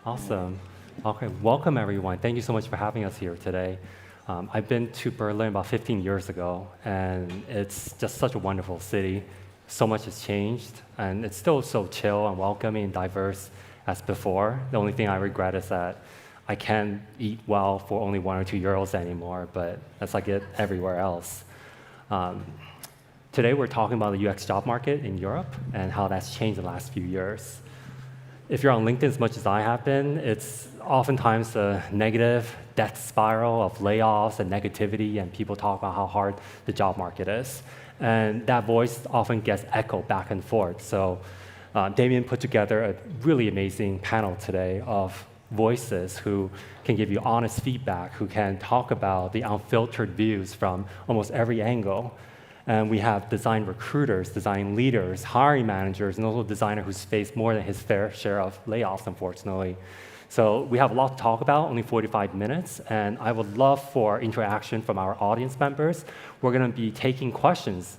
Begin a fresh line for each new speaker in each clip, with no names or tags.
Awesome. Okay, welcome everyone. Thank you so much for having us here today. I've been to Berlin about 15 years ago, and it's just such a wonderful city. So much has changed, and it's still so chill and welcoming and diverse as before. The only thing I regret is that I can't eat well for only €1 or €2 anymore, but that's like it everywhere else. Um, Today we're talking about the UX job market in Europe and how that's changed in the last few years. If you're on LinkedIn as much as I have been, it's oftentimes a negative death spiral of layoffs and negativity, and people talk about how hard the job market is. And that voice often gets echoed back and forth. So Damien put together a really amazing panel today of voices who can give you honest feedback, who can talk about the unfiltered views from almost every angle. And we have design recruiters, design leaders, hiring managers, and also a designer who's faced more than his fair share of layoffs, unfortunately. So we have a lot to talk about, only 45 minutes, and I would love for interaction from our audience members. We're going to be taking questions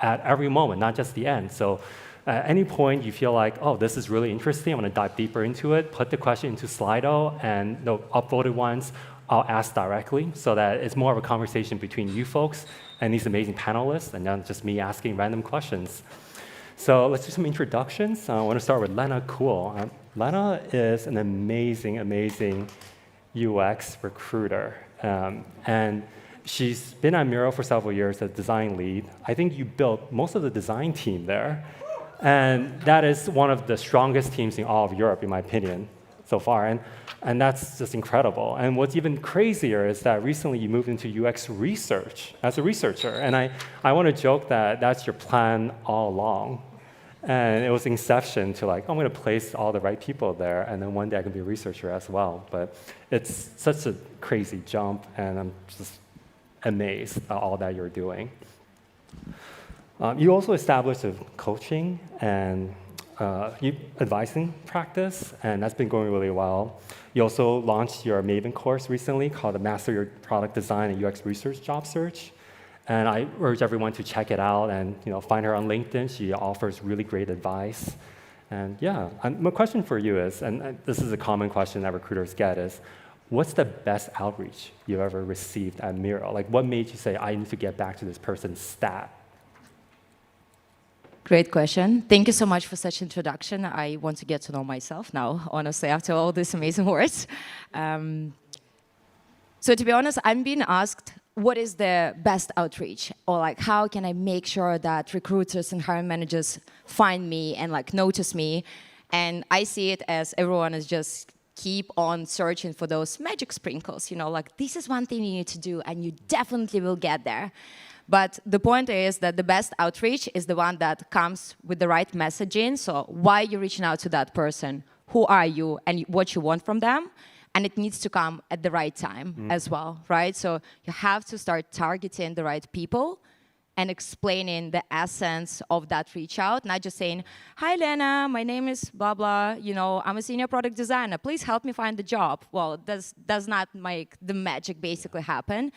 at every moment, not just the end. So at any point you feel like, oh, this is really interesting, I'm going to dive deeper into it, put the question into Slido, and the upvoted ones I'll ask directly so that it's more of a conversation between you folks and these amazing panelists, and not just me asking random questions. So let's do some introductions. I want to start with Lena Kul. Lena is an amazing, amazing UX recruiter. And she's been at Miro for several years as design lead. I think you built most of the design team there. And that is one of the strongest teams in all of Europe, in my opinion, so far. And that's just incredible. And what's even crazier is that recently you moved into UX research as a researcher. And I want to joke that that's your plan all along. And it was inception to like, I'm going to place all the right people there, and then one day I can be a researcher as well. But it's such a crazy jump, and I'm just amazed at all that you're doing. You also established a coaching and advising practice, and that's been going really well. You also launched your Maven course recently called the Master Your Product Design and UX Research Job Search. And I urge everyone to check it out and find her on LinkedIn. She offers really great advice. And yeah, my question for you is, and this is a common question that recruiters get, is what's the best outreach you've ever received at Miro? Like what made you say, I need to get back to this person's stat?
Great question. Thank you so much for such introduction. I want to get to know myself now, honestly, after all these amazing words. So to be honest, I'm being asked, what is the best outreach? Or like, how can I make sure that recruiters and hiring managers find me and like notice me? And I see it as everyone is just keep on searching for those magic sprinkles, like this is one thing you need to do and you definitely will get there. But the point is that the best outreach is the one that comes with the right messaging. So why you're reaching out to that person, who are you, and what you want from them. And it needs to come at the right time as well, right? So you have to start targeting the right people and explaining the essence of that reach out, not just saying, hi, Lena, my name is blah, blah, I'm a senior product designer. Please help me find the job. Well, does not make the magic basically happen.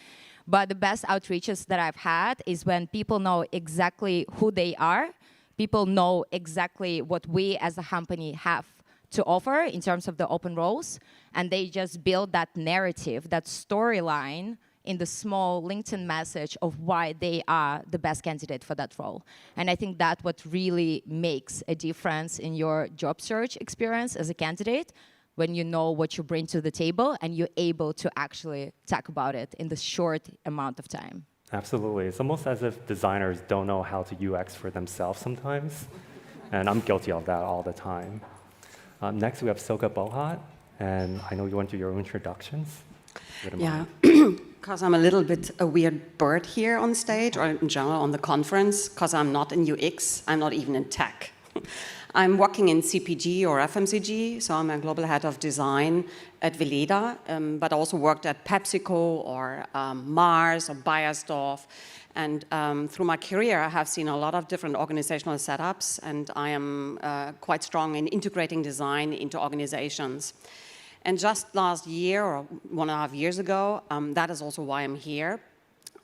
But the best outreaches that I've had is when people know exactly who they are, people know exactly what we as a company have to offer in terms of the open roles, and they just build that narrative, that storyline in the small LinkedIn message of why they are the best candidate for that role. And I think that's what really makes a difference in your job search experience as a candidate, when you know what you bring to the table and you're able to actually talk about it in the short amount of time.
Absolutely. It's almost as if designers don't know how to UX for themselves sometimes. And I'm guilty of that all the time. Next, we have Silke Bochat. And I know you want to do your own introductions.
Yeah, because I'm a little bit a weird bird here on stage, or in general on the conference, because I'm not in UX, I'm not even in tech. I'm working in CPG or FMCG, so I'm a global head of design at Weleda, but also worked at PepsiCo or Mars or Bayersdorf. And through my career, I have seen a lot of different organizational setups, and I am quite strong in integrating design into organizations. And just last year, or 1.5 years ago, that is also why I'm here.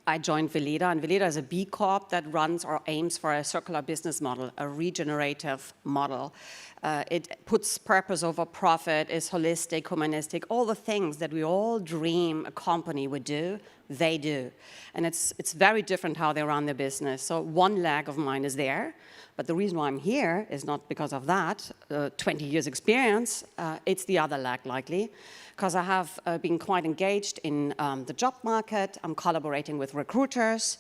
I joined Weleda, and Weleda is a B Corp that runs or aims for a circular business model, a regenerative model. It puts purpose over profit, is holistic, humanistic, all the things that we all dream a company would do, they do. And it's very different how they run their business. So one leg of mine is there, but the reason why I'm here is not because of that, 20 years experience, it's the other leg likely, because I have been quite engaged in the job market. I'm collaborating with recruiters.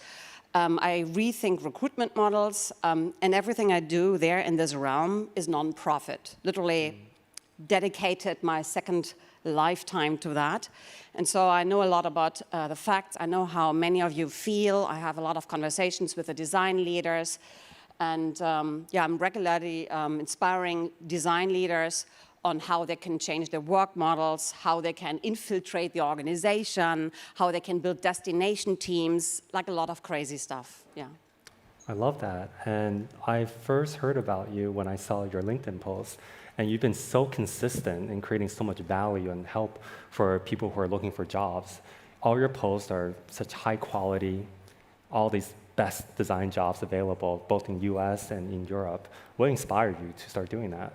I rethink recruitment models, and everything I do there in this realm is non-profit. Literally dedicated my second lifetime to that. And so I know a lot about the facts. I know how many of you feel. I have a lot of conversations with the design leaders. And yeah, I'm regularly inspiring design leaders on how they can change their work models, how they can infiltrate the organization, how they can build destination teams, like a lot of crazy stuff, yeah.
I love that. And I first heard about you when I saw your LinkedIn post. And you've been so consistent in creating so much value and help for people who are looking for jobs. All your posts are such high quality, all these best design jobs available, both in US and in Europe. What inspired you to start doing that?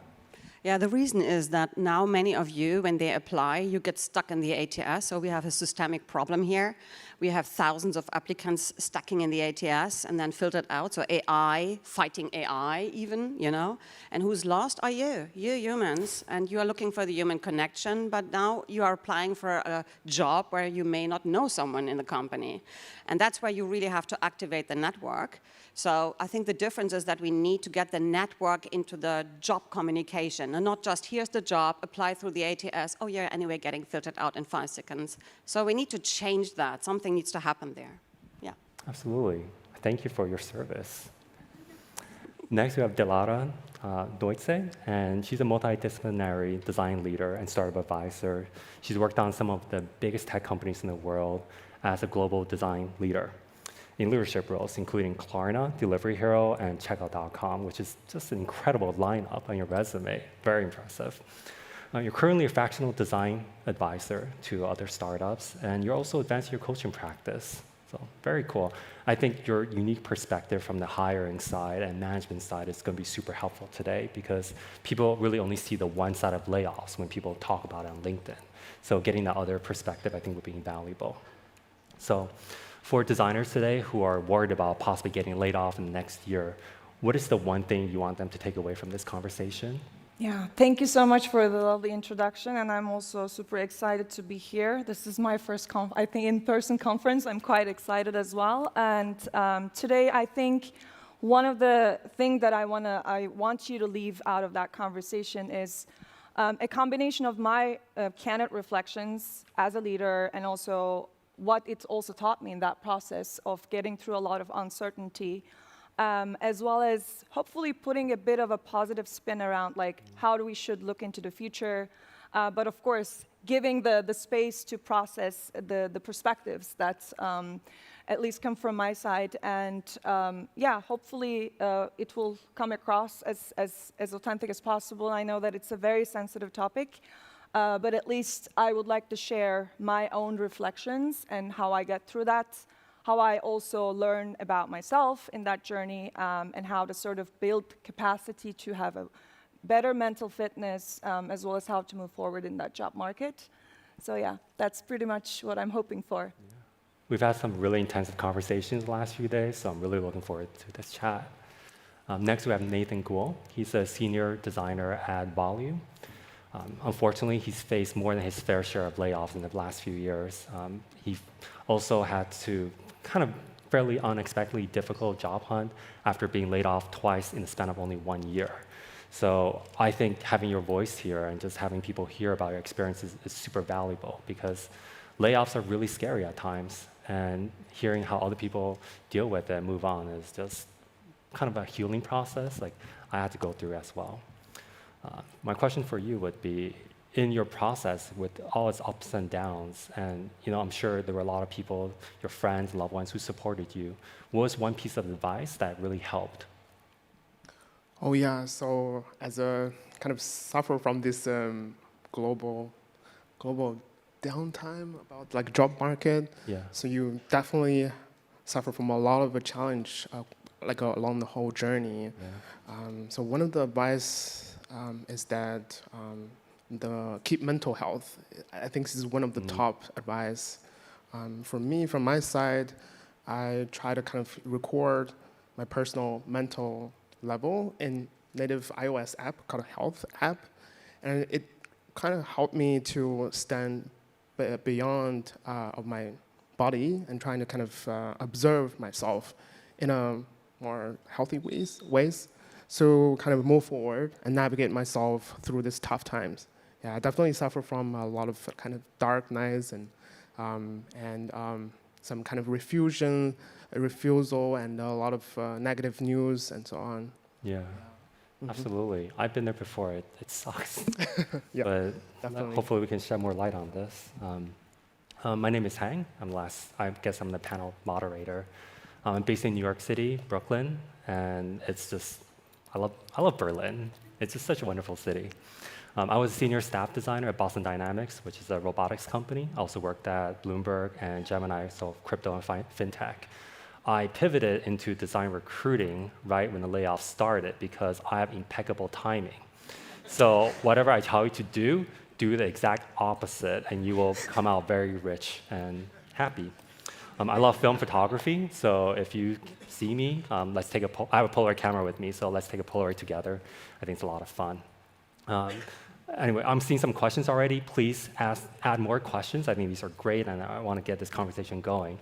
Yeah, the reason is that now many of you, when they apply, you get stuck in the ATS, so we have a systemic problem here. We have thousands of applicants stacking in the ATS and then filtered out, so AI, fighting AI even, you know. And who's lost are you humans, and you are looking for the human connection, but now you are applying for a job where you may not know someone in the company. And that's where you really have to activate the network. So I think the difference is that we need to get the network into the job communication, and not just here's the job, apply through the ATS, oh yeah, anyway, getting filtered out in 5 seconds. So we need to change that. Something needs to happen there. Yeah.
Absolutely. Thank you for your service. Next, we have Dilara Nutze, and she's a multidisciplinary design leader and startup advisor. She's worked on some of the biggest tech companies in the world as a global design leader in leadership roles, including Klarna, Delivery Hero, and Checkout.com, which is just an incredible lineup on your resume. Very impressive. You're currently a fractional design advisor to other startups, and you're also advancing your coaching practice. So very cool. I think your unique perspective from the hiring side and management side is going to be super helpful today because people really only see the one side of layoffs when people talk about it on LinkedIn. So getting that other perspective, I think, would be invaluable. So for designers today who are worried about possibly getting laid off in the next year, what is the one thing you want them to take away from this conversation?
Yeah, thank you so much for the lovely introduction, and I'm also super excited to be here. This is my first, I think, in-person conference. I'm quite excited as well. And today, I think one of the things that I want you to leave out of that conversation is a combination of my candid reflections as a leader and also what it's also taught me in that process of getting through a lot of uncertainty, as well as hopefully putting a bit of a positive spin around like how we should look into the future, but of course giving the space to process the perspectives that at least come from my side, and yeah, hopefully it will come across as authentic as possible. I know that it's a very sensitive topic, but at least I would like to share my own reflections and how I get through that, how I also learn about myself in that journey, and how to sort of build capacity to have a better mental fitness, as well as how to move forward in that job market. So yeah, that's pretty much what I'm hoping for.
Yeah. We've had some really intensive conversations the last few days, so I'm really looking forward to this chat. Next, we have Nathan Guo. He's a senior designer at Volue. Unfortunately, he's faced more than his fair share of layoffs in the last few years. He also had to kind of fairly unexpectedly difficult job hunt after being laid off twice in the span of only 1 year. So I think having your voice here and just having people hear about your experiences is super valuable because layoffs are really scary at times, and hearing how other people deal with it and move on is just kind of a healing process like I had to go through as well. My question for you would be, in your process with all its ups and downs, and I'm sure there were a lot of people, your friends, loved ones who supported you, what was one piece of advice that really helped?
Oh yeah, so as a kind of suffer from this global downtime about like job market,
Yeah.
so you definitely suffer from a lot of a challenge, along the whole journey. So one of the advice is that keep mental health. I think this is one of the top advice. For me, from my side, I try to kind of record my personal mental level in native iOS app called a Health app, and it kind of helped me to stand beyond of my body and trying to kind of observe myself in a more healthy ways. So kind of move forward and navigate myself through these tough times. Yeah, I definitely suffer from a lot of kind of dark nights and some kind of refusal, and a lot of negative news and so on.
Yeah, absolutely. I've been there before. It sucks.
Yeah,
But
definitely.
hopefully we can shed more light on this. My name is Hang. I guess I'm the panel moderator. I'm based in New York City, Brooklyn, and it's just, I love Berlin. It's just such a wonderful city. I was a senior staff designer at Boston Dynamics, which is a robotics company. I also worked at Bloomberg and Gemini, so crypto and fintech. I pivoted into design recruiting right when the layoffs started because I have impeccable timing. So whatever I tell you to do the exact opposite, and you will come out very rich and happy. I love film photography, so if you see me, let's take I have a Polaroid camera with me, so let's take a Polaroid together. I think it's a lot of fun. Anyway, I'm seeing some questions already. Please add more questions. I think these are great, and I want to get this conversation going.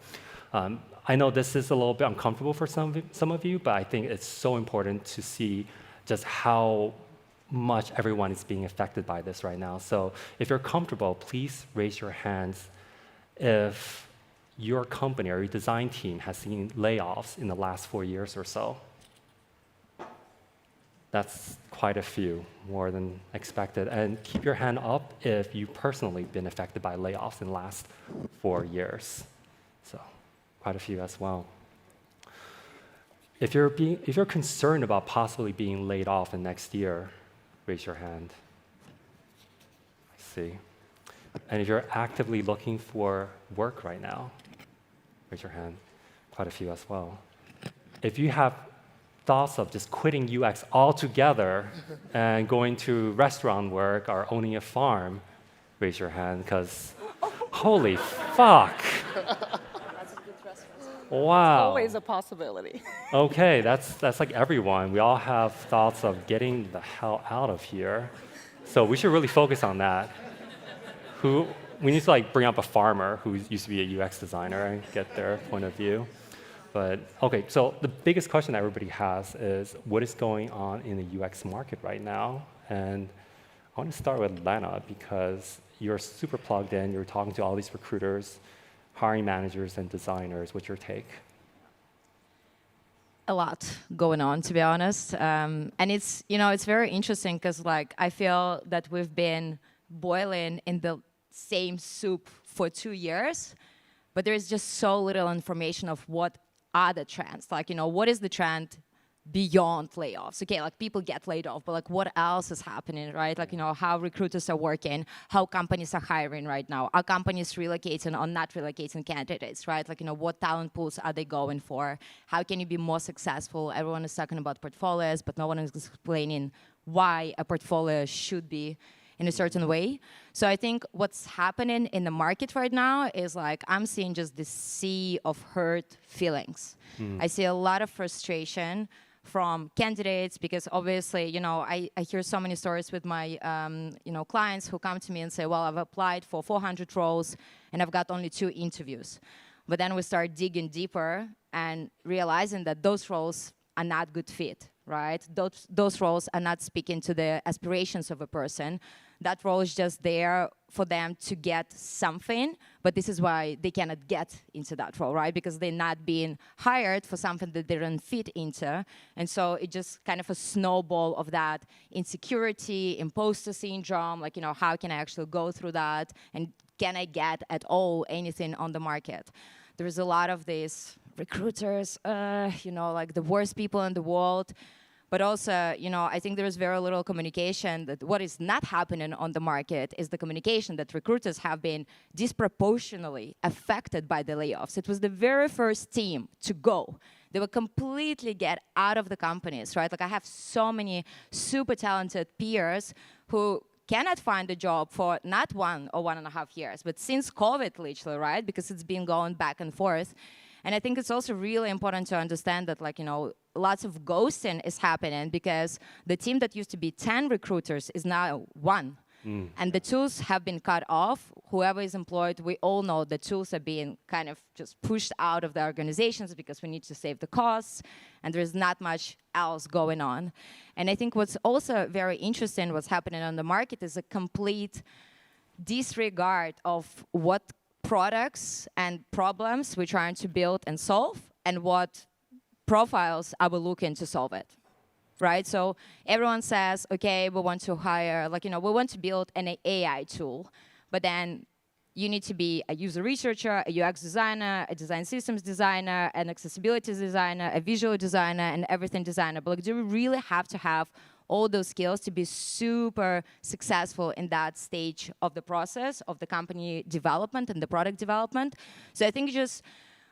I know this is a little bit uncomfortable for some of you, but I think it's so important to see just how much everyone is being affected by this right now. So if you're comfortable, please raise your hands if your company or your design team has seen layoffs in the last 4 years or so. That's quite a few, more than expected. And keep your hand up if you've personally been affected by layoffs in the last 4 years. So quite a few as well. If you're concerned about possibly being laid off in next year, raise your hand. I see. And if you're actively looking for work right now, raise your hand. Quite a few as well. If you have thoughts of just quitting UX altogether and going to restaurant work or owning a farm, raise your hand, because holy fuck. Wow.
Always a possibility.
Okay, that's like everyone. We all have thoughts of getting the hell out of here. So we should really focus on that. We need to like bring up a farmer who used to be a UX designer and get their point of view. But okay, so the biggest question that everybody has is what is going on in the UX market right now? And I want to start with Lena because you're super plugged in. You're talking to all these recruiters, hiring managers, and designers. What's your take?
A lot going on, to be honest, and it's very interesting because like I feel that we've been boiling in the same soup for 2 years, but there is just so little information of what are the trends. Like, what is the trend beyond layoffs? Okay, like people get laid off, but like what else is happening, right? Like, how recruiters are working, how companies are hiring right now. Are companies relocating or not relocating candidates, right? Like, what talent pools are they going for? How can you be more successful? Everyone is talking about portfolios, but no one is explaining why a portfolio should be in a certain way. So I think what's happening in the market right now is like I'm seeing just this sea of hurt feelings. I see a lot of frustration from candidates because obviously, I hear so many stories with my, clients who come to me and say, well, I've applied for 400 roles and I've got only 2 interviews. But then we start digging deeper and realizing that those roles are not good fit, right? Those roles are not speaking to the aspirations of a person. That role is just there for them to get something, but this is why they cannot get into that role, right? Because they're not being hired for something that they don't fit into. And so it just kind of a snowball of that insecurity, imposter syndrome, like, how can I actually go through that? And can I get at all anything on the market? There's a lot of these recruiters, like the worst people in the world. But also, you know, I think there is very little communication. That what is not happening on the market is the communication that recruiters have been disproportionately affected by the layoffs. It was the very first team to go. They will completely get out of the companies, right? Like I have so many super talented peers who cannot find a job for not 1 or 1.5 years, but since COVID, literally, right? Because it's been going back and forth. And I think it's also really important to understand that, like, you know, lots of ghosting is happening because the team that used to be 10 recruiters is now 1. And the tools have been cut off. Whoever is employed, we all know the tools are being kind of just pushed out of the organizations because we need to save the costs, and there's not much else going on. And I think what's also very interesting, what's happening on the market, is a complete disregard of what products and problems we're trying to build and solve, and what profiles are we looking to solve it. Right, so everyone says, okay, we want to hire, like, you know, we want to build an AI tool, but then you need to be a user researcher, a UX designer, a design systems designer, an accessibility designer, a visual designer, and everything designer. But like, do we really have to have all those skills to be super successful in that stage of the process of the company development and the product development? So I think just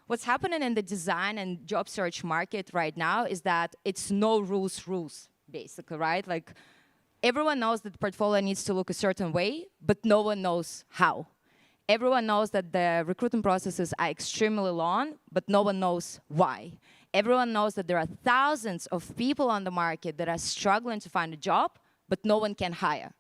what's happening in the design and job search market right now is that it's no rules, basically, right? Like, everyone knows that the portfolio needs to look a certain way, but no one knows how. Everyone knows that the recruitment processes are extremely long, but no one knows why. Everyone knows that there are thousands of people on the market that are struggling to find a job, but no one can hire.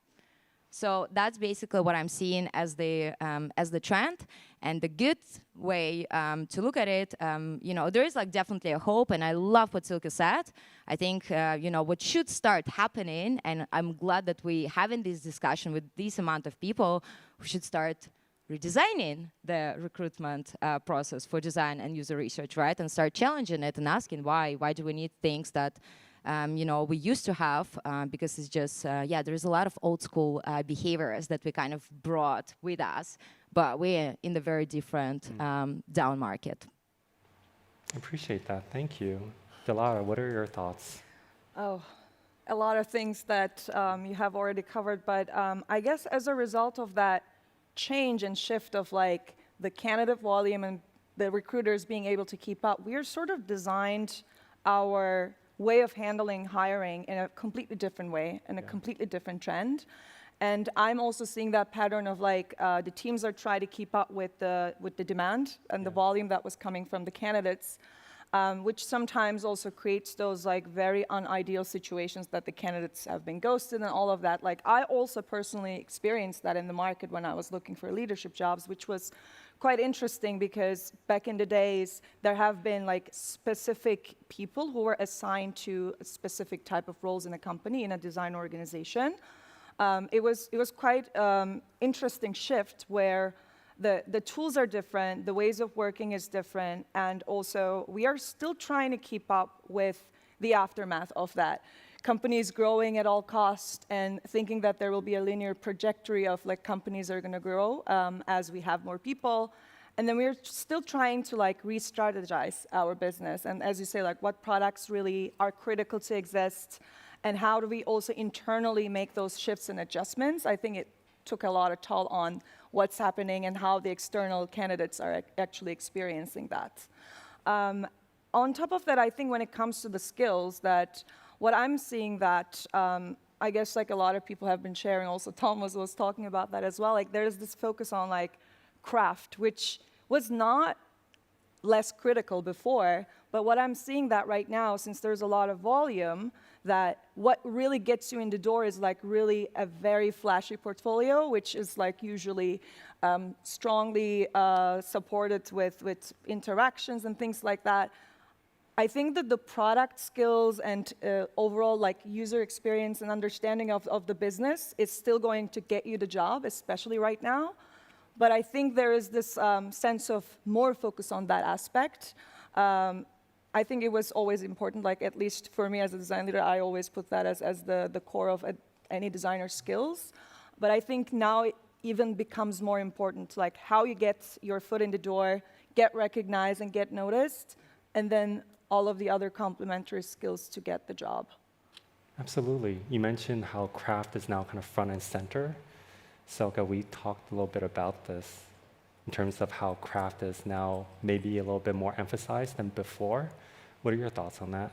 So that's basically what I'm seeing as the trend. And the good way to look at it, you know, there is like definitely a hope, and I love what Silke said. I think, you know, what should start happening, and I'm glad that we having this discussion with this amount of people, who should start redesigning the recruitment process for design and user research, right? And start challenging it and asking why do we need things that you know, we used to have, because it's just, yeah, there's a lot of old school behaviors that we kind of brought with us, but we're in the very different down market.
I appreciate that. Thank you. Dilara, what are your thoughts?
Oh, a lot of things that you have already covered, but I guess as a result of that change and shift of like the candidate volume and the recruiters being able to keep up, we are sort of designed our way of handling hiring in a completely different way, in a completely different trend. And I'm also seeing that pattern of like the teams are trying to keep up with the demand and the volume that was coming from the candidates, which sometimes also creates those like very unideal situations that the candidates have been ghosted and all of that. Like I also personally experienced that in the market when I was looking for leadership jobs, which was quite interesting because back in the days, there have been like specific people who were assigned to a specific type of roles in a company, in a design organization. It was quite interesting shift where the tools are different, the ways of working is different, and also we are still trying to keep up with the aftermath of that. Companies growing at all costs and thinking that there will be a linear trajectory of like companies are going to grow as we have more people. And then we're still trying to like re-strategize our business. And as you say, like what products really are critical to exist and how do we also internally make those shifts and adjustments? I think it took a lot of toll on what's happening and how the external candidates are actually experiencing that. On top of that, I think when it comes to the skills that what I'm seeing that, I guess like a lot of people have been sharing, also Thomas was talking about that as well, like there's this focus on like craft, which was not less critical before, but what I'm seeing that right now, since there's a lot of volume, that what really gets you in the door is like really a very flashy portfolio, which is like usually strongly supported with interactions and things like that. I think that the product skills and overall like user experience and understanding of the business is still going to get you the job, especially right now. But I think there is this sense of more focus on that aspect. I think it was always important, like at least for me as a design leader, I always put that as the core of any designer's skills. But I think now it even becomes more important, like how you get your foot in the door, get recognized and get noticed, and then all of the other complementary skills to get the job.
Absolutely. You mentioned how craft is now kind of front and center. Silke, we talked a little bit about this in terms of how craft is now maybe a little bit more emphasized than before. What are your thoughts on that?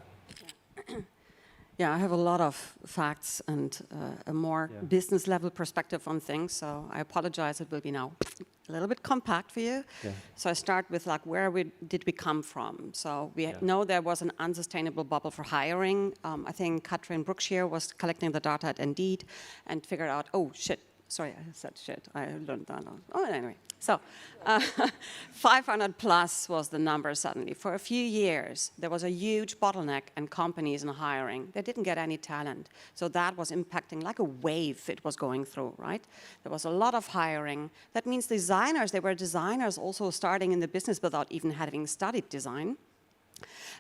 Yeah, I have a lot of facts and a more business level perspective on things, so I apologize, it will be now a little bit compact for you.
Yeah.
So I start with like, did we come from? So we know there was an unsustainable bubble for hiring. I think Katrin Brookshire was collecting the data at Indeed and figured out, oh shit, sorry, I said shit, I learned that. Oh, anyway. So 500 plus was the number suddenly. For a few years, there was a huge bottleneck in companies and hiring. They didn't get any talent. So that was impacting like a wave it was going through, right? There was a lot of hiring. That means designers, they were designers also starting in the business without even having studied design.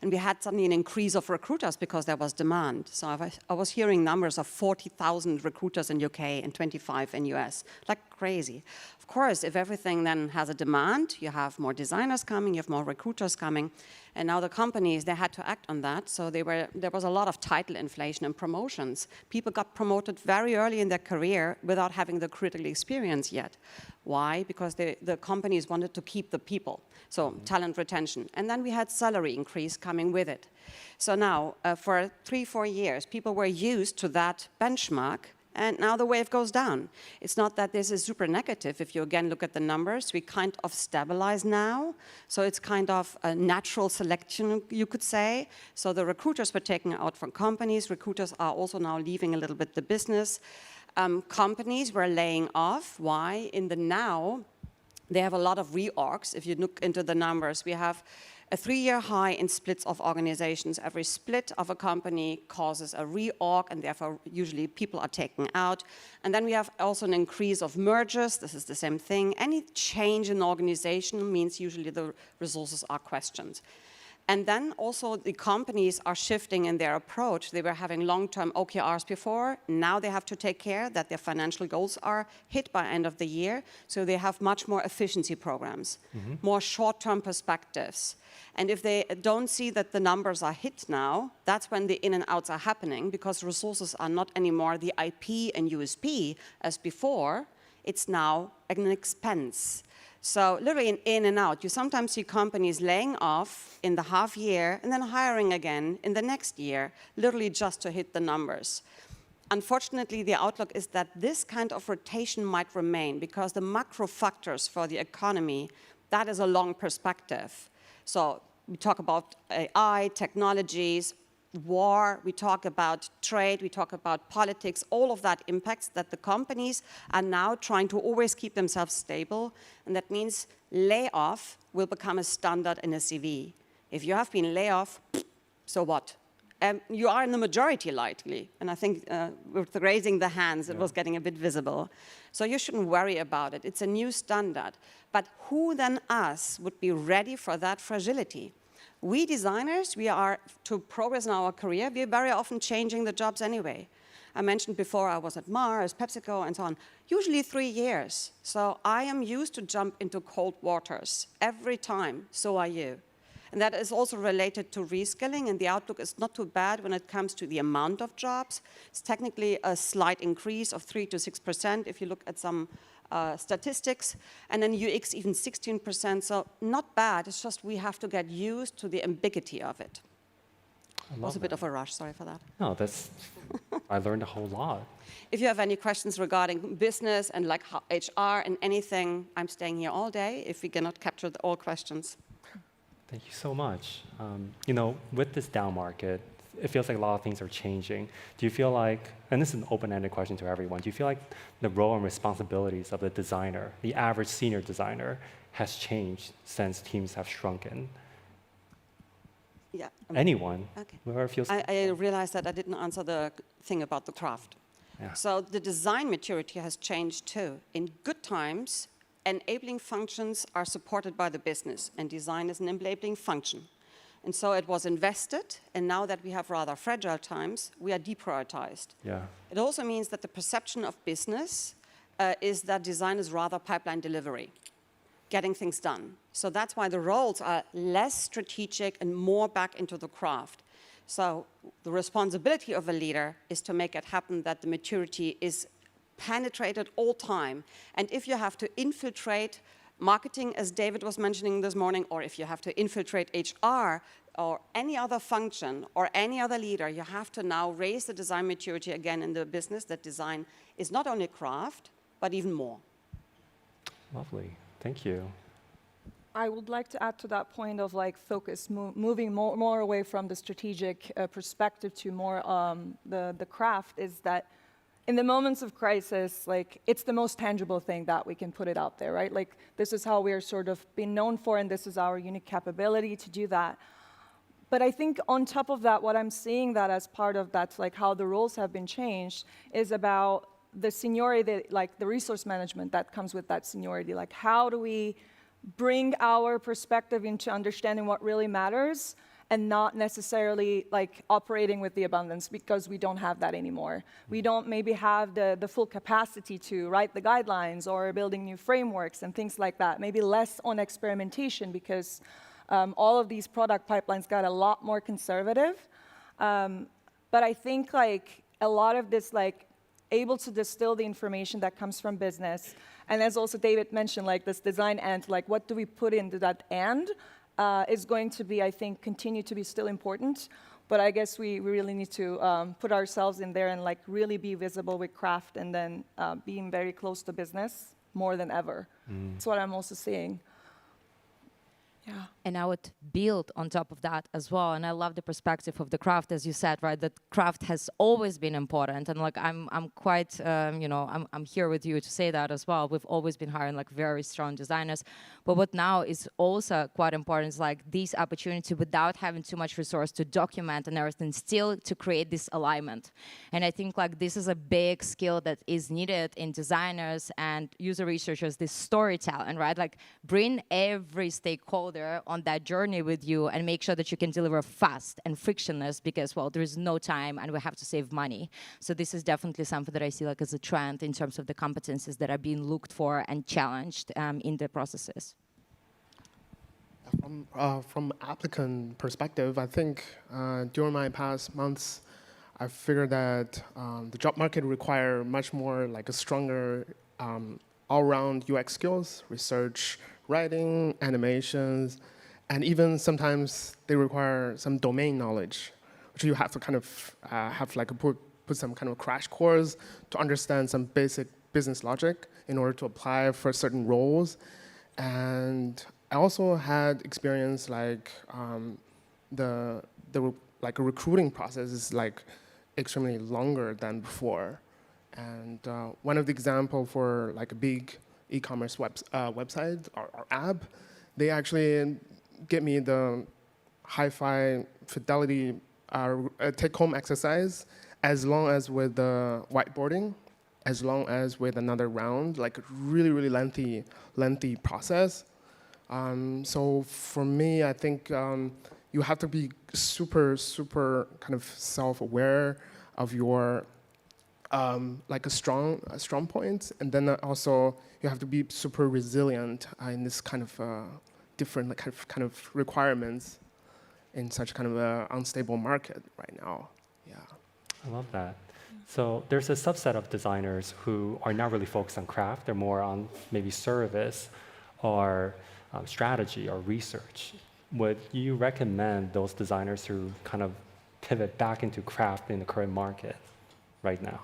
And we had suddenly an increase of recruiters because there was demand. So I was hearing numbers of 40,000 recruiters in UK and 25 in US, like crazy. Of course, if everything then has a demand, you have more designers coming, you have more recruiters coming. And now the companies, they had to act on that. So there was a lot of title inflation and promotions. People got promoted very early in their career without having the critical experience yet. Why? Because the companies wanted to keep the people. So talent retention. And then we had salary increase coming with it. So now, for 3-4 years, people were used to that benchmark, and now the wave goes down. It's not that this is super negative. If you again look at the numbers, we kind of stabilize now. So it's kind of a natural selection, you could say. So the recruiters were taken out from companies. Recruiters are also now leaving a little bit the business. Companies were laying off. Why? In the now, they have a lot of reorgs. If you look into the numbers, we have a 3-year high in splits of organizations. Every split of a company causes a reorg, and therefore usually people are taken out. And then we have also an increase of mergers. This is the same thing. Any change in organization means usually the resources are questioned. And then also the companies are shifting in their approach. They were having long-term OKRs before. Now they have to take care that their financial goals are hit by end of the year. So they have much more efficiency programs, more short-term perspectives. And if they don't see that the numbers are hit now, that's when the in and outs are happening, because resources are not anymore the IP and USP as before. It's now an expense. So literally an in and out. You sometimes see companies laying off in the half year and then hiring again in the next year, literally just to hit the numbers. Unfortunately, the outlook is that this kind of rotation might remain because the macro factors for the economy, that is a long perspective. So we talk about AI, technologies, war, we talk about trade, we talk about politics, all of that impacts that the companies are now trying to always keep themselves stable, and that means layoff will become a standard in a CV. If you have been laid off, so what? You are in the majority likely, and I think with raising the hands, it was getting a bit visible. So you shouldn't worry about it. It's a new standard. But who than us would be ready for that fragility? We designers, we are, to progress in our career, we are very often changing the jobs anyway. I mentioned before I was at Mars, PepsiCo, and so on, usually 3 years. So I am used to jump into cold waters every time, so are you. And that is also related to reskilling, and the outlook is not too bad when it comes to the amount of jobs. It's technically a slight increase of 3 to 6% if you look at some statistics, and then UX even 16%, so not bad. It's just we have to get used to the ambiguity of it. It was a bit of a rush, sorry for that.
No, I learned a whole lot.
If you have any questions regarding business and like HR and anything, I'm staying here all day if we cannot capture all questions.
Thank you so much. With this down market, it feels like a lot of things are changing. Do you feel like, and this is an open-ended question to everyone, do you feel like the role and responsibilities of the designer, the average senior designer, has changed since teams have shrunken?
Yeah.
Anyone?
Okay.
Whoever feels
I realized that I didn't answer the thing about the craft.
Yeah.
So the design maturity has changed too. In good times, enabling functions are supported by the business, and design is an enabling function. And so it was invested, and now that we have rather fragile times, we are deprioritized.
Yeah.
It also means that the perception of business is that design is rather pipeline delivery, getting things done. So that's why the roles are less strategic and more back into the craft. So the responsibility of a leader is to make it happen that the maturity is penetrated all time. And if you have to infiltrate marketing, as David was mentioning this morning, or if you have to infiltrate HR or any other function or any other leader, you have to now raise the design maturity again in the business, that design is not only craft, but even more.
Lovely. Thank you.
I would like to add to that point of like focus, moving more away from the strategic perspective to more the craft, is that in the moments of crisis, like it's the most tangible thing that we can put it out there, right? Like this is how we are sort of been known for, and this is our unique capability to do that. But I think on top of that, what I'm seeing that as part of that, like how the roles have been changed, is about the seniority, like the resource management that comes with that seniority. Like how do we bring our perspective into understanding what really matters and not necessarily like operating with the abundance, because we don't have that anymore. We don't maybe have the full capacity to write the guidelines or building new frameworks and things like that. Maybe less on experimentation, because all of these product pipelines got a lot more conservative. But I think like a lot of this, like able to distill the information that comes from business, and as also David mentioned, like this design and like what do we put into that is going to be, I think, continue to be still important. But I guess we really need to put ourselves in there and like really be visible with craft, and then being very close to business more than ever. That's what I'm also seeing. Yeah.
And I would build on top of that as well. And I love the perspective of the craft, as you said, right? That craft has always been important. And like I'm quite, I'm here with you to say that as well. We've always been hiring like very strong designers. But what now is also quite important is like this opportunity, without having too much resource, to document and everything, still to create this alignment. And I think like this is a big skill that is needed in designers and user researchers, this storytelling, right? Like bring every stakeholder on that journey with you and make sure that you can deliver fast and frictionless, because, well, there is no time and we have to save money. So this is definitely something that I see like as a trend in terms of the competencies that are being looked for and challenged in the processes.
From applicant perspective, I think during my past months, I figured that the job market require much more like a stronger all-round UX skills, research, writing, animations, and even sometimes they require some domain knowledge, which you have to kind of have like put some kind of crash course to understand some basic business logic in order to apply for certain roles. And I also had experience like the like a recruiting process is like extremely longer than before. And one of the example for like a big e-commerce website or app, they actually get me the hi-fi fidelity take-home exercise, as long as with the whiteboarding, as long as with another round, like a really lengthy process. So for me, I think you have to be super kind of self-aware of your like a strong point, and then also you have to be super resilient in this kind of different kind of requirements in such kind of an unstable market right now. Yeah.
I love that. So there's a subset of designers who are not really focused on craft. They're more on maybe service or strategy or research. Would you recommend those designers who kind of pivot back into craft in the current market right now?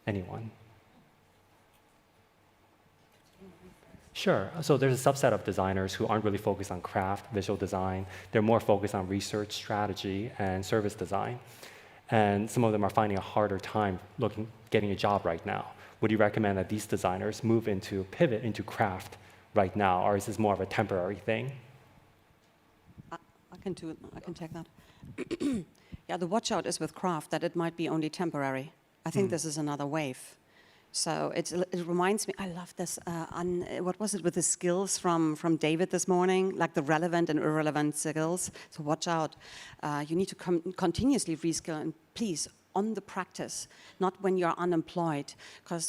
Anyone? Sure. So there's a subset of designers who aren't really focused on craft, visual design. They're more focused on research, strategy, and service design. And some of them are finding a harder time getting a job right now. Would you recommend that these designers pivot into craft right now, or is this more of a temporary thing?
I can take that. Yeah, the watch out is with craft that it might be only temporary. I think this is another wave. So it reminds me, I love this, what was it with the skills from David this morning, like the relevant and irrelevant skills. So watch out. You need to continuously reskill, and please, on the practice, not when you're unemployed, because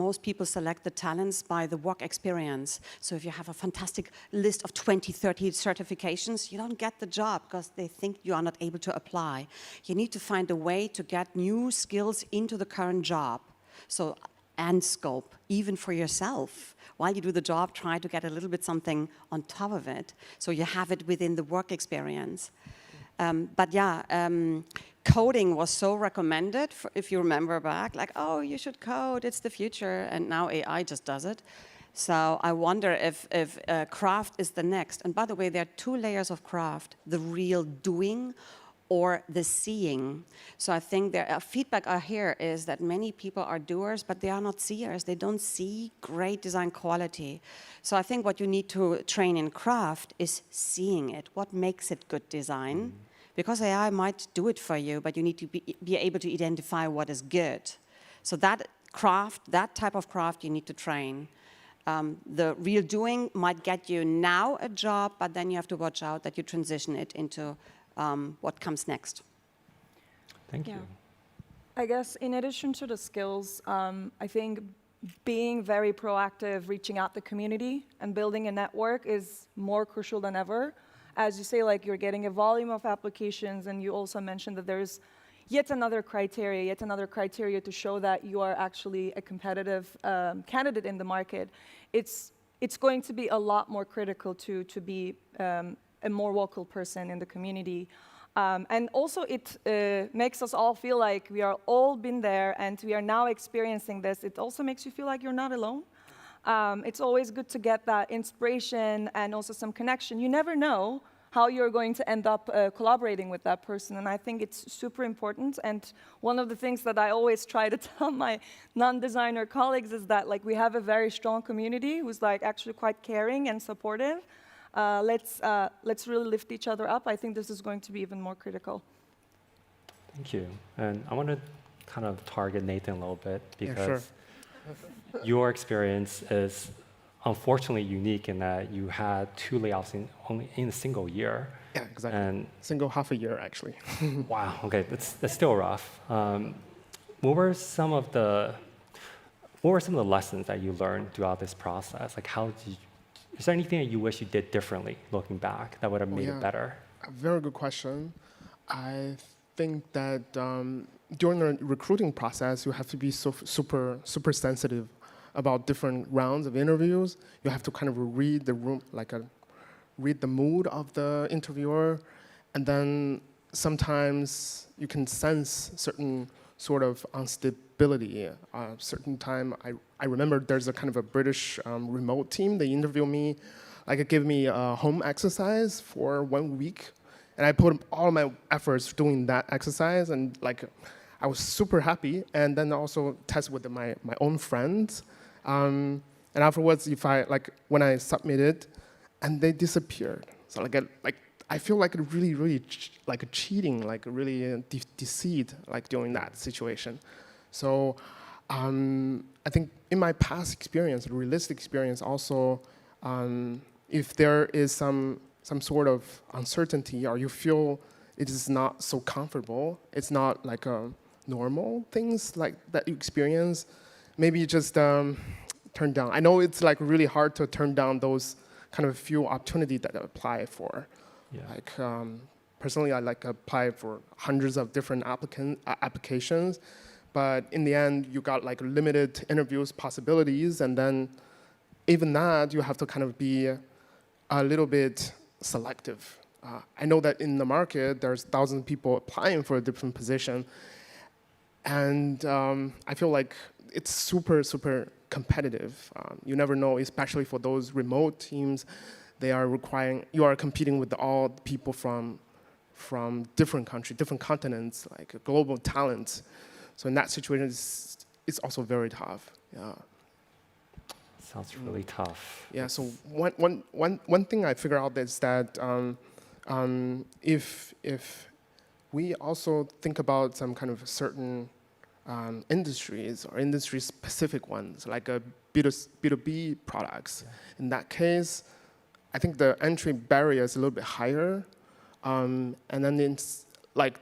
most people select the talents by the work experience. So if you have a fantastic list of 20, 30 certifications, you don't get the job because they think you are not able to apply. You need to find a way to get new skills into the current job. So, and scope, even for yourself. While you do the job, try to get a little bit something on top of it, so you have it within the work experience. But yeah, coding was so recommended, if you remember back, like, oh, you should code, it's the future, and now AI just does it. So I wonder if craft is the next. And by the way, there are 2 layers of craft, the real doing or the seeing. So I think the feedback I hear is that many people are doers, but they are not seers. They don't see great design quality. So I think what you need to train in craft is seeing it. What makes it good design? Because AI might do it for you, but you need to be able to identify what is good. So that craft, that type of craft, you need to train. The real doing might get you now a job, but then you have to watch out that you transition it into what comes next.
Thank you.
I guess in addition to the skills, I think being very proactive, reaching out the community and building a network is more crucial than ever. As you say, like you're getting a volume of applications, and you also mentioned that there's yet another criteria to show that you are actually a competitive candidate in the market. It's going to be a lot more critical to be a more vocal person in the community. And also it makes us all feel like we are all been there and we are now experiencing this. It also makes you feel like you're not alone. It's always good to get that inspiration and also some connection. You never know how you're going to end up collaborating with that person, and I think it's super important. And one of the things that I always try to tell my non-designer colleagues is that like we have a very strong community who's like actually quite caring and supportive. Let's really lift each other up. I think this is going to be even more critical.
Thank you. And I want to kind of target Nathan a little bit, because
sure.
your experience is unfortunately unique in that you had 2 layoffs only in a single year.
Yeah, exactly.
And
single half a year, actually.
wow, okay, that's still rough. What were some of the lessons that you learned throughout this process? Like, is there anything that you wish you did differently, looking back, that would have made it better?
A very good question. I think that during the recruiting process, you have to be super sensitive about different rounds of interviews. You have to kind of read the room, read the mood of the interviewer, and then sometimes you can sense certain sort of instability. Certain time, I remember there's a kind of a British remote team. They interviewed me, give me a home exercise for 1 week, and I put all my efforts doing that exercise, and I was super happy. And then also test with my own friends, and afterwards, when I submitted, and they disappeared. So I feel like really cheating, really deceit, during that situation. So I think in my past experience, realistic experience also, if there is some sort of uncertainty, or you feel it is not so comfortable, it's not like a normal things that you experience, maybe you just turn down. I know it's really hard to turn down those kind of few opportunities that I apply for. Yeah. Personally, I apply for hundreds of different applications, but in the end, you got limited interviews possibilities, and then even that, you have to kind of be a little bit selective. I know that in the market, there's thousands of people applying for a different position, and I feel like it's super competitive. You never know, especially for those remote teams. You are competing with all people from different countries, different continents, global talents. So in that situation, it's also very tough. Yeah.
Sounds really tough.
Yeah. So one thing I figured out is that if we also think about some kind of certain industries or industry-specific ones, like B2B products. Yeah. In that case, I think the entry barrier is a little bit higher, and then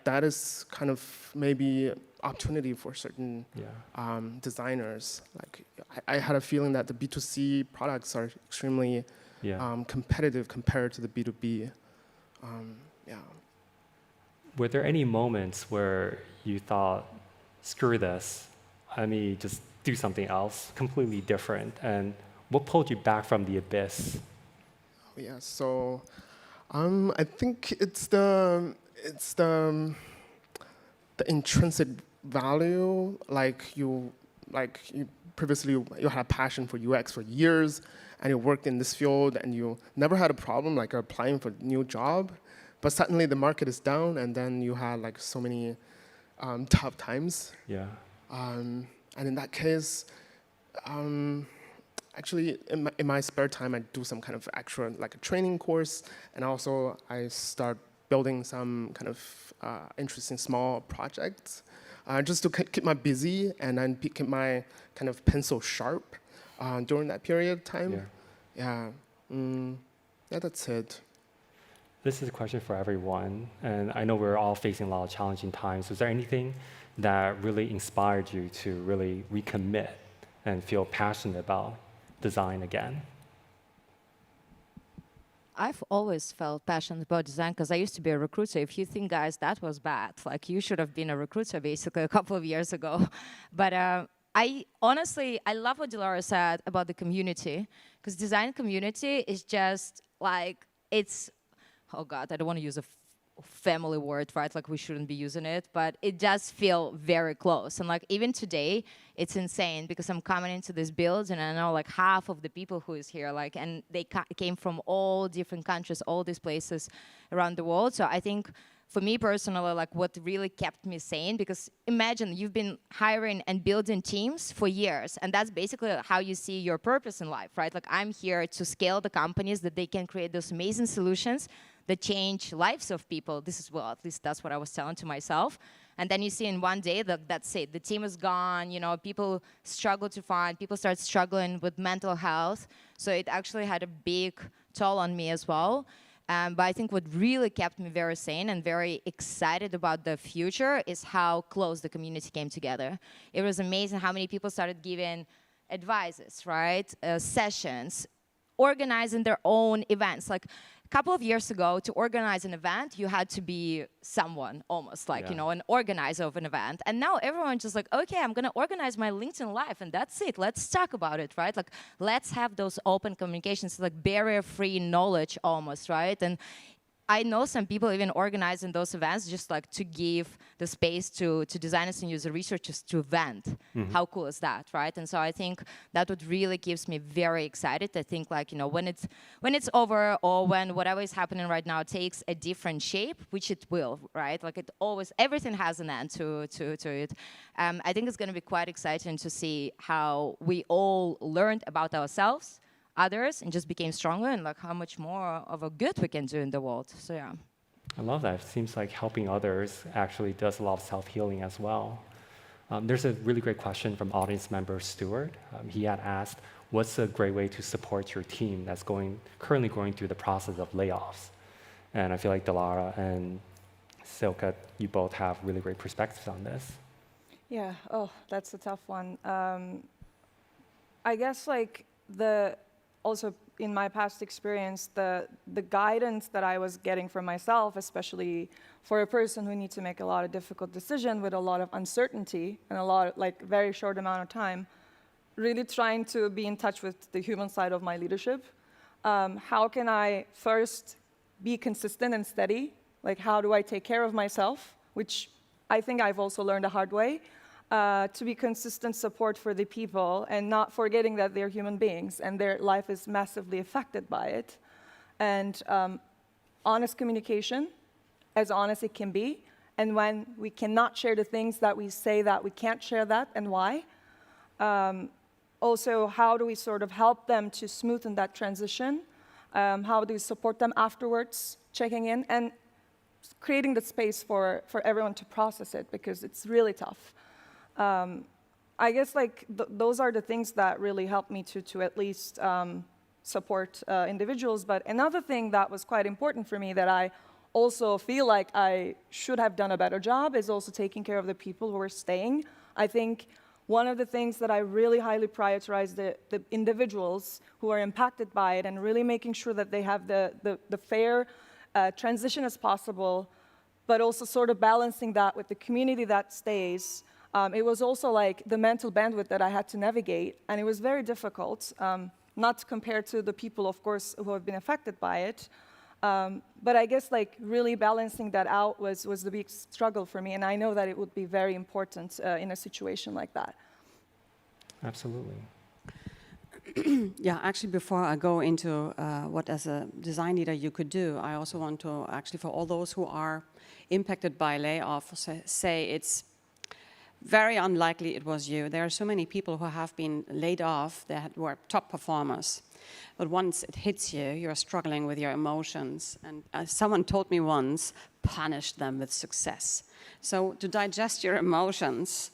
that is kind of maybe opportunity for certain
Yeah.
designers. Like I had a feeling that the B2C products are extremely
Yeah.
competitive compared to the B2B. Yeah.
Were there any moments where you thought, screw this, I mean, just do something else, completely different? And what pulled you back from the abyss?
Yeah. So I think it's the intrinsic value. Like you previously you had a passion for UX for years, and you worked in this field, and you never had a problem like applying for a new job, but suddenly the market is down, and then you had like so many tough times.
Yeah.
And in that case, actually, in my spare time, I do some kind of actual like a training course, and also I start building some kind of interesting small projects, just to keep my busy and then keep my kind of pencil sharp during that period of time.
Yeah.
Yeah, that's it.
This is a question for everyone, and I know we're all facing a lot of challenging times. Was there anything that really inspired you to really recommit and feel passionate about design again?
I've always felt passionate about design because I used to be a recruiter. If you think, guys, that was bad, like you should have been a recruiter basically a couple of years ago. But I honestly, I love what Dilara said about the community, because design community is just like, it's, oh God, I don't want to use a family word, right? Like we shouldn't be using it, but it does feel very close. And like even today, it's insane because I'm coming into this building and I know like half of the people who is here, like, and they came from all different countries, all these places around the world. So I think for me personally, like what really kept me sane, because imagine you've been hiring and building teams for years, and that's basically how you see your purpose in life, right? Like I'm here to scale the companies that they can create those amazing solutions that change lives of people. This is, well, at least that's what I was telling to myself. And then you see in one day that that's it. The team is gone, you know, people struggle to find, people start struggling with mental health. So it actually had a big toll on me as well. But I think what really kept me very sane and very excited about the future is how close the community came together. It was amazing how many people started giving advices, right? Sessions, organizing their own events. Like a couple of years ago, to organize an event, you had to be someone almost like, you know, an organizer of an event. And now everyone's just like, okay, I'm going to organize my LinkedIn Live and that's it. Let's talk about it, right? Like, let's have those open communications, like barrier-free knowledge almost, right? And I know some people even organizing those events just like to give the space to designers and user researchers to vent. Mm-hmm. How cool is that, right? And so I think that what really keeps me very excited. I think like, you know, when it's over or when whatever is happening right now takes a different shape, which it will, right? Like it always, everything has an end to it. I think it's going to be quite exciting to see how we all learned about ourselves, others, and just became stronger, and like how much more of a good we can do in the world. So yeah.
I love that. It seems like helping others actually does a lot of self-healing as well. There's a really great question from audience member Stuart. He had asked, what's a great way to support your team that's currently going through the process of layoffs? And I feel like Dilara and Silke, you both have really great perspectives on this.
Yeah, oh, that's a tough one. I guess like also in my past experience, the guidance that I was getting from myself, especially for a person who needs to make a lot of difficult decisions with a lot of uncertainty and a lot of, like, very short amount of time, really trying to be in touch with the human side of my leadership. How can I first be consistent and steady? Like, how do I take care of myself? Which I think I've also learned the hard way. To be consistent support for the people and not forgetting that they're human beings and their life is massively affected by it. And honest communication, as honest it can be. And when we cannot share the things that we say that we can't share that and why. Also, how do we sort of help them to smoothen that transition? How do we support them afterwards, checking in, and creating the space for everyone to process it, because it's really tough. I guess like those are the things that really helped me to at least support individuals. But another thing that was quite important for me that I also feel like I should have done a better job is also taking care of the people who are staying. I think one of the things that I really highly prioritize the individuals who are impacted by it and really making sure that they have the fair transition as possible, but also sort of balancing that with the community that stays. It was also like the mental bandwidth that I had to navigate, and it was very difficult, not compared to the people, of course, who have been affected by it. But I guess like really balancing that out was the big struggle for me, and I know that it would be very important in a situation like that.
Absolutely.
Yeah, actually, before I go into what as a design leader you could do, I also want to actually, for all those who are impacted by layoffs, say it's very unlikely it was you. There are so many people who have been laid off that were top performers. But once it hits you, you're struggling with your emotions. And as someone told me once, punish them with success. So to digest your emotions,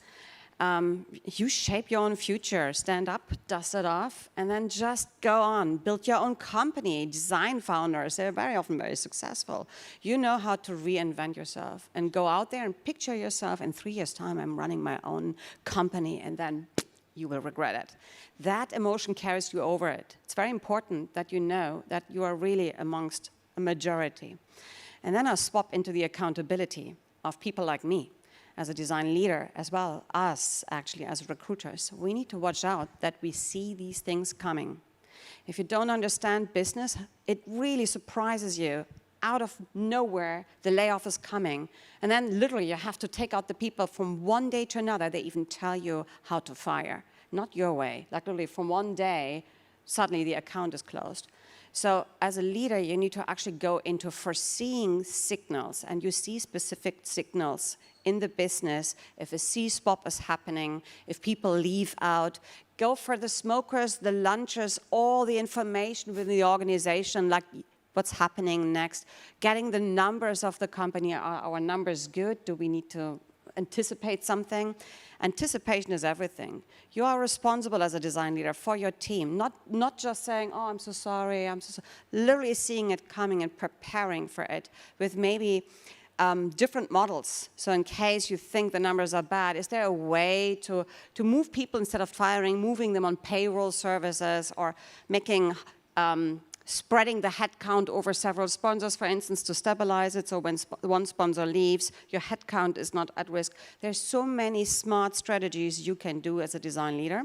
you shape your own future. Stand up, dust it off, and then just go on. Build your own company. Design founders, they're very often very successful. You know how to reinvent yourself and go out there and picture yourself in 3 years' time, I'm running my own company, and then you will regret it. That emotion carries you over it. It's very important that you know that you are really amongst a majority. And then I'll swap into the accountability of people like me as a design leader, as well as actually as recruiters. We need to watch out that we see these things coming. If you don't understand business, it really surprises you. Out of nowhere, the layoff is coming. And then literally you have to take out the people from one day to another. They even tell you how to fire. Not your way. Like literally from one day, suddenly the account is closed. So as a leader, you need to actually go into foreseeing signals, and you see specific signals in the business. If a C-spot is happening, if people leave out, go for the smokers, the lunchers, all the information within the organization, like what's happening next, getting the numbers of the company. Are our numbers good? Do we need to anticipate something? Anticipation is everything. You are responsible as a design leader for your team, not just saying, oh, I'm so sorry, I'm so sorry. Literally seeing it coming and preparing for it with maybe different models. So in case you think the numbers are bad, is there a way to move people instead of firing, moving them on payroll services, or making spreading the headcount over several sponsors, for instance, to stabilize it, so when one sponsor leaves, your headcount is not at risk. There's so many smart strategies you can do as a design leader.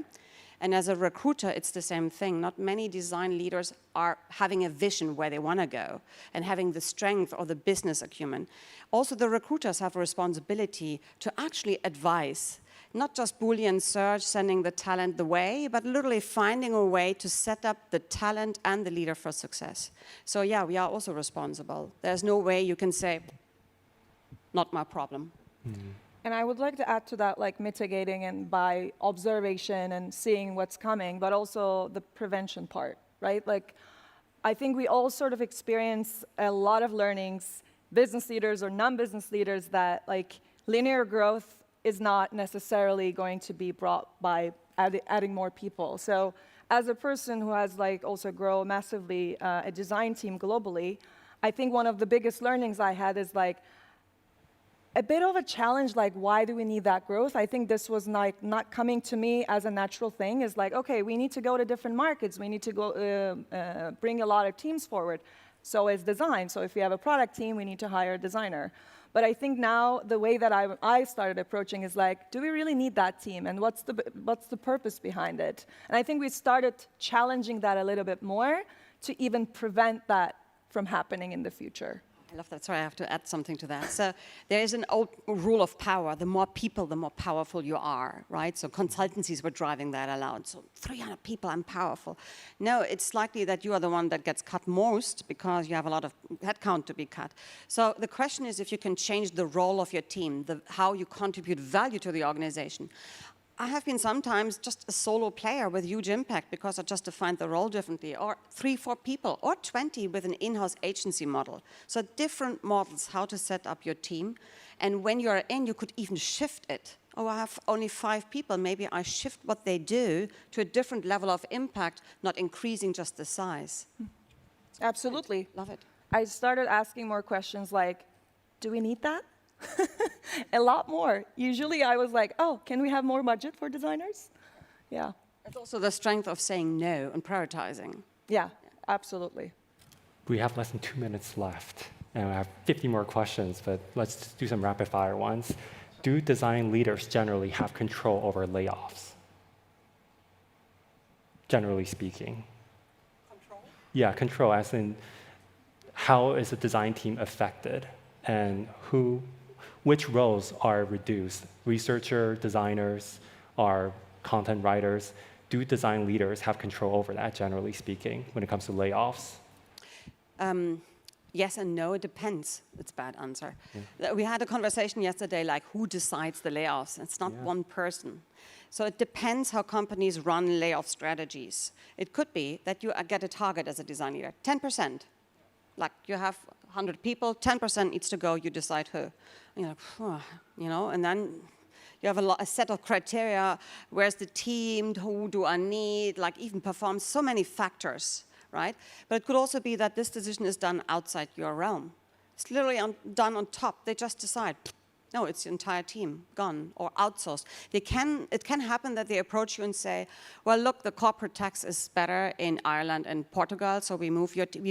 And as a recruiter, it's the same thing. Not many design leaders are having a vision where they want to go and having the strength or the business acumen. Also, the recruiters have a responsibility to actually advise. Not just Boolean search, sending the talent the way, but literally finding a way to set up the talent and the leader for success. So yeah, we are also responsible. There's no way you can say, not my problem.
Mm-hmm.
And I would like to add to that, like mitigating and by observation and seeing what's coming, but also the prevention part, right? Like, I think we all sort of experience a lot of learnings, business leaders or non-business leaders, that like linear growth is not necessarily going to be brought by adding more people. So as a person who has like also grown massively a design team globally, I think one of the biggest learnings I had is like a bit of a challenge, like why do we need that growth? I think this was like not coming to me as a natural thing. It's like, okay, we need to go to different markets. We need to go bring a lot of teams forward. So is design. So if we have a product team, we need to hire a designer. But I think now the way that I started approaching is like, do we really need that team? And what's the purpose behind it? And I think we started challenging that a little bit more to even prevent that from happening in the future.
I love that. Sorry, I have to add something to that. So there is an old rule of power. The more people, the more powerful you are, right? So consultancies were driving that aloud. So 300 people, I'm powerful. No, it's likely that you are the one that gets cut most because you have a lot of headcount to be cut. So the question is if you can change the role of your team, how you contribute value to the organization. I have been sometimes just a solo player with huge impact because I just defined the role differently, or 3, 4 people, or 20 with an in-house agency model. So different models, how to set up your team. And when you're in, you could even shift it. Oh, I have only 5 people. Maybe I shift what they do to a different level of impact, not increasing just the size.
Absolutely.
Love it.
I started asking more questions like, do we need that? A lot more. Usually I was like, oh, can we have more budget for designers? Yeah.
It's also the strength of saying no and prioritizing.
Yeah, absolutely.
We have less than 2 minutes left, and I have 50 more questions, but let's do some rapid fire ones. Do design leaders generally have control over layoffs? Generally speaking.
Control?
Yeah, control, as in how is the design team affected, and which roles are reduced? Researcher, designers, or content writers? Do design leaders have control over that, generally speaking, when it comes to layoffs?
Yes and no, it depends. It's a bad answer. We had a conversation yesterday, like who decides the layoffs? It's not one person. So it depends how companies run layoff strategies. It could be that you get a target as a design leader, 10%. Like you have 100 people, 10% needs to go, you decide who. And you're like, you know, and then you have a set of criteria, where's the team, who do I need, like even perform so many factors, right? But it could also be that this decision is done outside your realm. It's literally done on top. They just decide, no, it's the entire team, gone, or outsourced. It can happen that they approach you and say, well, look, the corporate tax is better in Ireland and Portugal, so we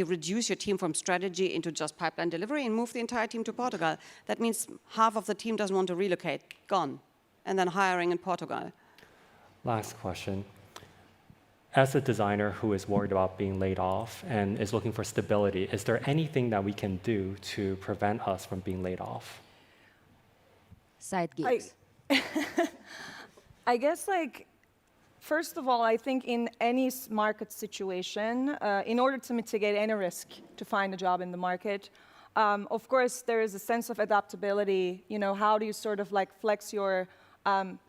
reduce your team from strategy into just pipeline delivery and move the entire team to Portugal. That means half of the team doesn't want to relocate, gone, and then hiring in Portugal.
Last question. As a designer who is worried about being laid off and is looking for stability, is there anything that we can do to prevent us from being laid off?
Side gigs.
I guess, like, first of all, I think in any market situation, in order to mitigate any risk to find a job in the market, of course, there is a sense of adaptability. You know, how do you sort of like flex your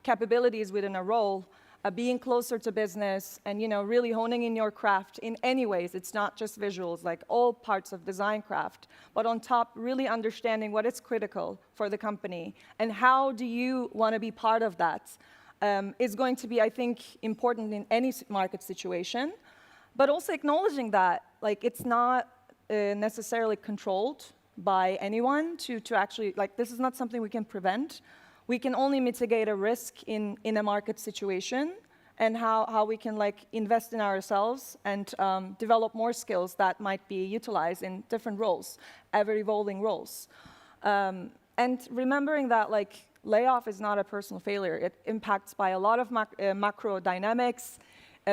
capabilities within a role? Being closer to business and, you know, really honing in your craft in any ways. It's not just visuals, like all parts of design craft, but on top, really understanding what is critical for the company and how do you want to be part of that is going to be, I think, important in any market situation, but also acknowledging that, like, it's not necessarily controlled by anyone to actually, like, this is not something we can prevent. We can only mitigate a risk in a market situation and how we can like invest in ourselves and develop more skills that might be utilized in different roles, ever-evolving roles. And remembering that like layoff is not a personal failure. It impacts by a lot of macro dynamics,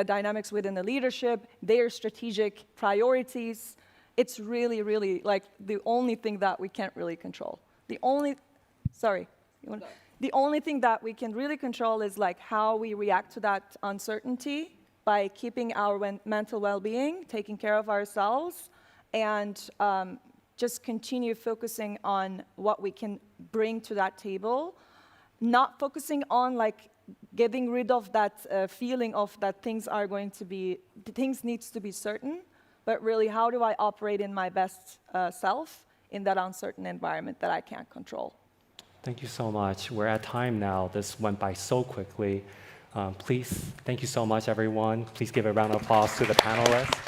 dynamics within the leadership, their strategic priorities. It's really, really like the only thing that we can't really control. The only thing that we can really control is like how we react to that uncertainty by keeping our mental well-being, taking care of ourselves, and just continue focusing on what we can bring to that table, not focusing on like getting rid of that feeling of that things needs to be certain, but really how do I operate in my best self in that uncertain environment that I can't control.
Thank you so much. We're at time now. This went by so quickly. Please, thank you so much, everyone. Please give a round of applause to the panelists.